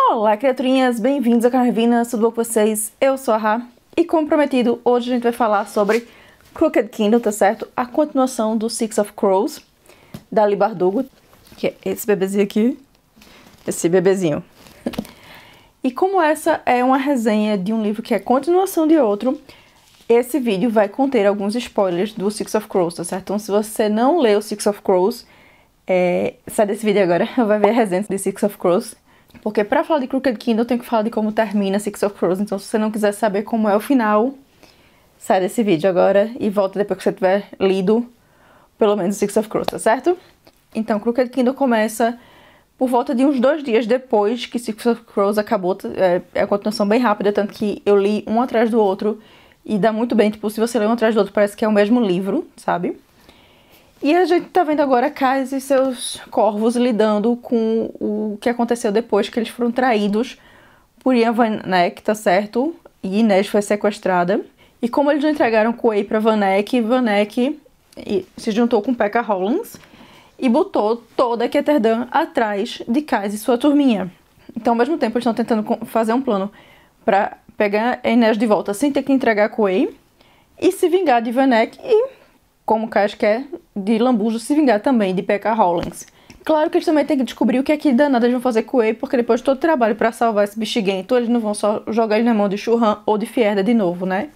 Olá, criaturinhas! Bem-vindos a Carvinas, tudo bom com vocês? Eu sou a Ra, e como prometido, hoje a gente vai falar sobre Crooked Kingdom, tá certo? A continuação do Six of Crows, da Leigh Bardugo, que é esse bebezinho aqui, esse bebezinho. E como essa é uma resenha de um livro que é continuação de outro, esse vídeo vai conter alguns spoilers do Six of Crows, tá certo? Então se você não leu Six of Crows, sai desse vídeo agora, vai ver a resenha de Six of Crows. Porque pra falar de Crooked Kingdom eu tenho que falar de como termina Six of Crows. Então se você não quiser saber como é o final, sai desse vídeo agora e volta depois que você tiver lido pelo menos Six of Crows, tá certo? Então Crooked Kingdom começa por volta de uns 2 dias depois que Six of Crows acabou. É a continuação bem rápida, tanto que eu li um atrás do outro. E dá muito bem, tipo, se você lê um atrás do outro parece que é o mesmo livro, sabe? E a gente tá vendo agora Kaz e seus corvos lidando com o que aconteceu depois que eles foram traídos por Ian Van Eck, tá certo? E Inês foi sequestrada. E como eles não entregaram Quay pra Van Eck se juntou com Pekka Hollins e botou toda a Ketterdam atrás de Kaz e sua turminha. Então, ao mesmo tempo, eles estão tentando fazer um plano pra pegar a Inês de volta sem ter que entregar Quay e se vingar de Van Eck e, como Kaz quer, de lambujo se vingar também de Pekka Hollins. Claro que eles também têm que descobrir o que é que danado eles vão fazer com ele, porque depois de todo o trabalho pra salvar esse bexiguento, eles não vão só jogar ele na mão de Churran ou de Fierda de novo, né?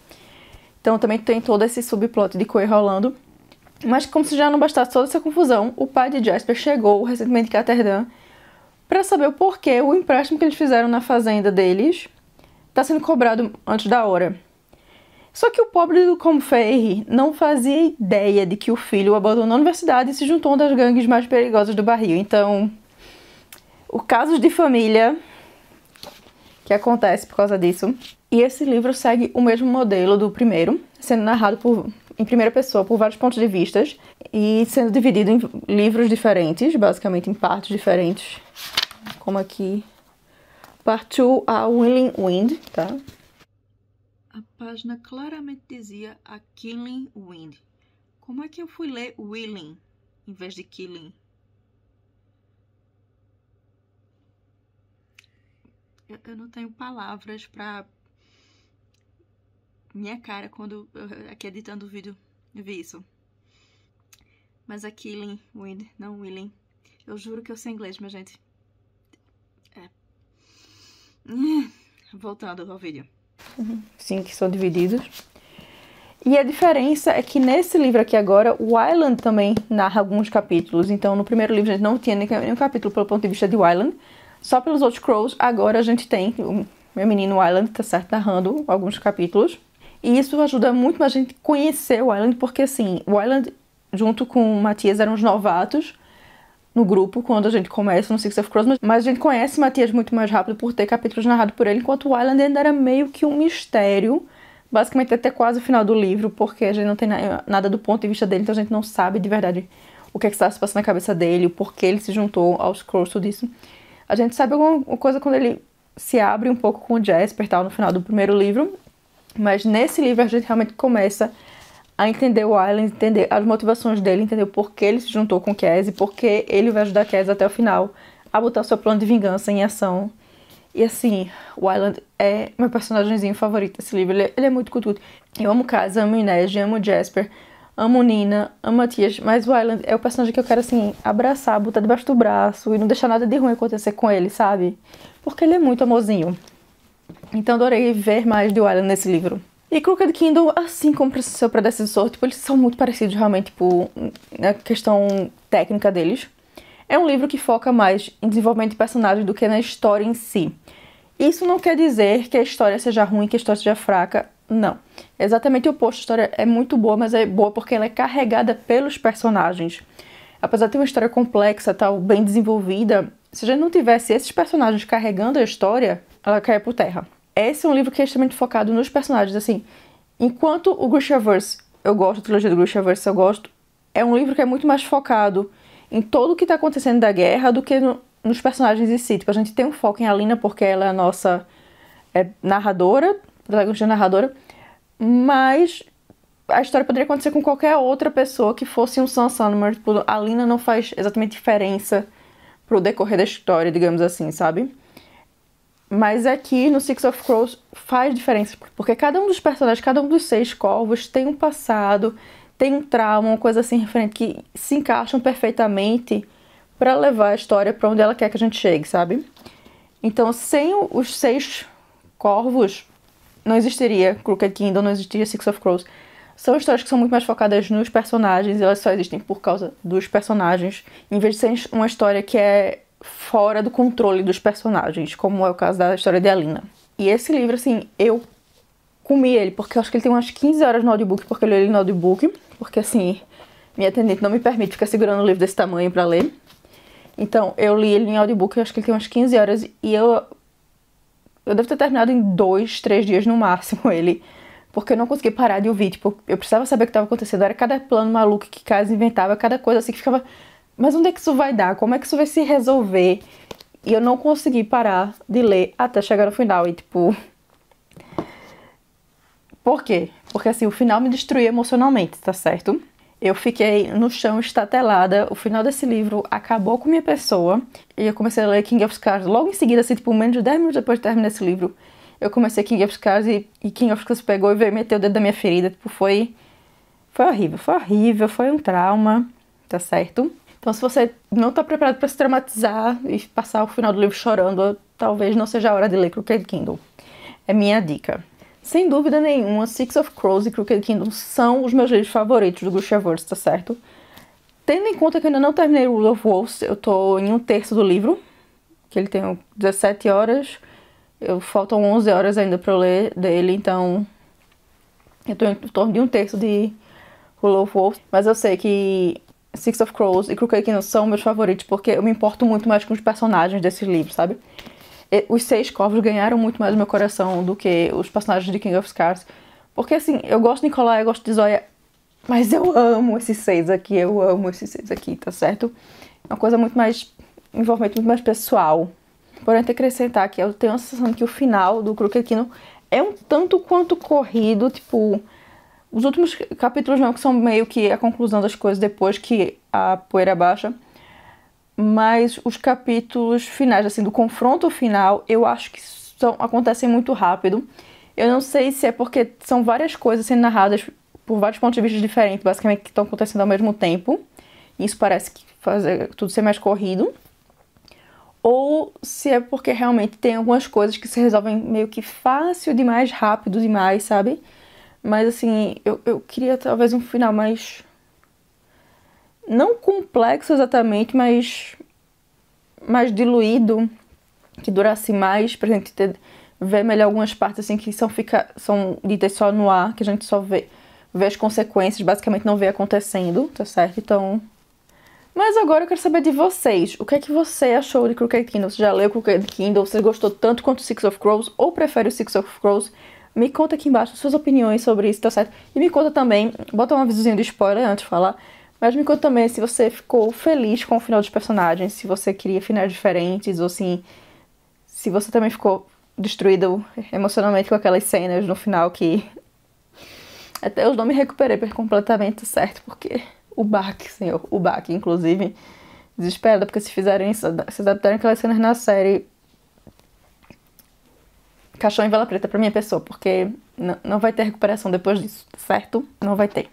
Então também tem todo esse subplot de Quay rolando. Mas como se já não bastasse toda essa confusão, o pai de Jasper chegou recentemente em Ketterdam pra saber o porquê o empréstimo que eles fizeram na fazenda deles tá sendo cobrado antes da hora. Só que o pobre do Comfrey não fazia ideia de que o filho o abandonou a universidade e se juntou a uma das gangues mais perigosas do barril. Então, o caso de família que acontece por causa disso. E esse livro segue o mesmo modelo do primeiro, sendo narrado em primeira pessoa por vários pontos de vista e sendo dividido em livros diferentes, basicamente em partes diferentes. Como aqui, Part 2, A Willing Wind, tá? A página claramente dizia A Killing Wind. Como é que eu fui ler Willing em vez de Killing? Eu não tenho palavras pra minha cara quando aqui editando o vídeo eu vi isso. Mas A Killing Wind, não Willing. Eu juro que eu sei inglês, minha gente. Voltando ao vídeo. Sim, que são divididos. E a diferença é que nesse livro aqui agora, o Wyland também narra alguns capítulos. Então, no primeiro livro a gente não tinha nenhum capítulo pelo ponto de vista de Wyland, só pelos outros Crows. Agora a gente tem o meu menino Wyland, tá certo, narrando alguns capítulos. E isso ajuda muito mais a gente conhecer o Wyland, porque assim, o Wyland, junto com o Matias, eram os novatos no grupo, quando a gente começa no Six of Crows, mas a gente conhece Matias muito mais rápido por ter capítulos narrados por ele, enquanto o Wyland ainda era meio que um mistério, basicamente até quase o final do livro, porque a gente não tem nada do ponto de vista dele, então a gente não sabe de verdade o que é que está se passando na cabeça dele, o porquê ele se juntou aos Crows, tudo isso. A gente sabe alguma coisa quando ele se abre um pouco com o Jasper, tal, no final do primeiro livro, mas nesse livro a gente realmente começa a entender o Wyland, entender as motivações dele, entender o porquê ele se juntou com Kaz e porquê ele vai ajudar Kaz até o final a botar o seu plano de vingança em ação. E assim, o Wyland é meu personagemzinho favorito desse livro, ele é muito cutudo. Eu amo Kaz, amo Inês, amo Jasper, amo Nina, amo Matias, mas o Wyland é o personagem que eu quero assim, abraçar, botar debaixo do braço e não deixar nada de ruim acontecer com ele, sabe? Porque ele é muito amorzinho. Então adorei ver mais de Wyland nesse livro. E Crooked Kingdom, assim como seu predecessor, tipo, eles são muito parecidos realmente, tipo, na questão técnica deles. É um livro que foca mais em desenvolvimento de personagens do que na história em si. Isso não quer dizer que a história seja ruim, que a história seja fraca, não. É exatamente o oposto, a história é muito boa, mas é boa porque ela é carregada pelos personagens. Apesar de ter uma história complexa, tal, bem desenvolvida, se a gente não tivesse esses personagens carregando a história, ela cai por terra. Esse é um livro que é extremamente focado nos personagens, assim. Enquanto o Grishaverse, eu gosto, a trilogia do Grishaverse eu gosto, é um livro que é muito mais focado em todo o que tá acontecendo da guerra do que nos personagens em si. Tipo, a gente tem um foco em Alina porque ela é a nossa narradora, protagonista narradora, mas a história poderia acontecer com qualquer outra pessoa que fosse um Sansamer. Tipo, a Alina não faz exatamente diferença pro decorrer da história, digamos assim, sabe? Mas aqui no Six of Crows faz diferença, porque cada um dos personagens, cada um dos 6 corvos tem um passado, tem um trauma, uma coisa assim referente que se encaixam perfeitamente pra levar a história pra onde ela quer que a gente chegue, sabe? Então, sem os 6 corvos, não existiria Crooked Kingdom, não existiria Six of Crows. São histórias que são muito mais focadas nos personagens, e elas só existem por causa dos personagens, em vez de ser uma história que é fora do controle dos personagens, como é o caso da história de Alina. E esse livro, assim, eu comi ele, porque eu acho que ele tem umas 15 horas no audiobook, porque eu li ele no audiobook, porque, assim, minha atendente não me permite ficar segurando um livro desse tamanho pra ler. Então, eu li ele em audiobook, eu acho que ele tem umas 15 horas, e eu devo ter terminado em 2, 3 dias no máximo ele, porque eu não consegui parar de ouvir, tipo, eu precisava saber o que estava acontecendo, era cada plano maluco que Kaz inventava, cada coisa assim que ficava, mas onde é que isso vai dar? Como é que isso vai se resolver? E eu não consegui parar de ler até chegar no final, e tipo... Por quê? Porque assim, o final me destruiu emocionalmente, tá certo? Eu fiquei no chão estatelada, o final desse livro acabou com minha pessoa, e eu comecei a ler King of Scars logo em seguida, assim, tipo, menos de 10 minutos depois de terminar esse livro. Eu comecei King of Scars e King of Scars pegou e veio meter o dedo da minha ferida. Tipo, foi horrível, foi um trauma, tá certo? Então, se você não tá preparado pra se traumatizar e passar o final do livro chorando, talvez não seja a hora de ler Crooked Kingdom. É minha dica. Sem dúvida nenhuma, Six of Crows e Crooked Kingdom são os meus livros favoritos do Gushiverse, tá certo? Tendo em conta que eu ainda não terminei o Rule of Wolves, eu tô em 1/3 do livro, que ele tem 17 horas... Faltam 11 horas ainda pra eu ler dele, então eu tô em torno de 1/3 de Rule of Wolves. Mas eu sei que Six of Crows e Crooked Kingdom são meus favoritos, porque eu me importo muito mais com os personagens desses livros, sabe? Os 6 corvos ganharam muito mais no meu coração do que os personagens de King of Scars. Porque assim, eu gosto de Nikolai, eu gosto de Zoya, mas eu amo esses 6 aqui, tá certo? É uma coisa muito mais, envolvimento muito mais pessoal. Porém, tem que acrescentar que eu tenho a sensação que o final do Crooked Kingdom é um tanto quanto corrido, tipo... Os últimos capítulos não, que são meio que a conclusão das coisas depois que a poeira baixa. Mas os capítulos finais, assim, do confronto final, eu acho que acontecem muito rápido. Eu não sei se é porque são várias coisas sendo narradas por vários pontos de vista diferentes, basicamente, que estão acontecendo ao mesmo tempo. E isso parece que faz tudo ser mais corrido. Ou se é porque realmente tem algumas coisas que se resolvem meio que fácil demais, rápido demais, sabe? Mas assim, eu queria talvez um final mais... Não complexo exatamente, mas mais diluído, que durasse mais, pra gente ver melhor algumas partes assim que são ditas só no ar, que a gente só vê as consequências, basicamente não vê acontecendo, tá certo? Então... Mas agora eu quero saber de vocês. O que é que você achou de Crooked Kingdom? Você já leu Crooked Kingdom? Você gostou tanto quanto Six of Crows? Ou prefere o Six of Crows? Me conta aqui embaixo suas opiniões sobre isso, tá certo? E me conta também, bota um avisozinho de spoiler antes de falar, mas me conta também se você ficou feliz com o final dos personagens, se você queria finais diferentes, ou assim, se você também ficou destruído emocionalmente com aquelas cenas no final que... Até eu não me recuperei completamente, certo? Porque... O Bach, senhor, o Bach, inclusive, desesperada, porque se adaptarem aquelas cenas na série, caixão em vela preta pra minha pessoa, porque não vai ter recuperação depois disso, certo? Não vai ter.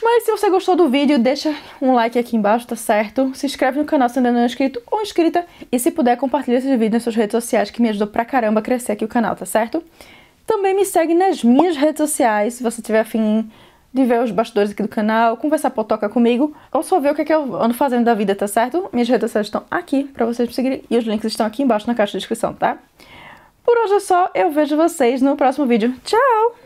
Mas se você gostou do vídeo, deixa um like aqui embaixo, tá certo? Se inscreve no canal se ainda não é inscrito ou inscrita, e se puder, compartilha esse vídeo nas suas redes sociais, que me ajudou pra caramba a crescer aqui o canal, tá certo? Também me segue nas minhas redes sociais, se você tiver afim de ver os bastidores aqui do canal, conversar potoca comigo, ou só ver o que é que eu ando fazendo da vida, tá certo? Minhas redes sociais estão aqui pra vocês me seguirem e os links estão aqui embaixo na caixa de descrição, tá? Por hoje é só, eu vejo vocês no próximo vídeo. Tchau!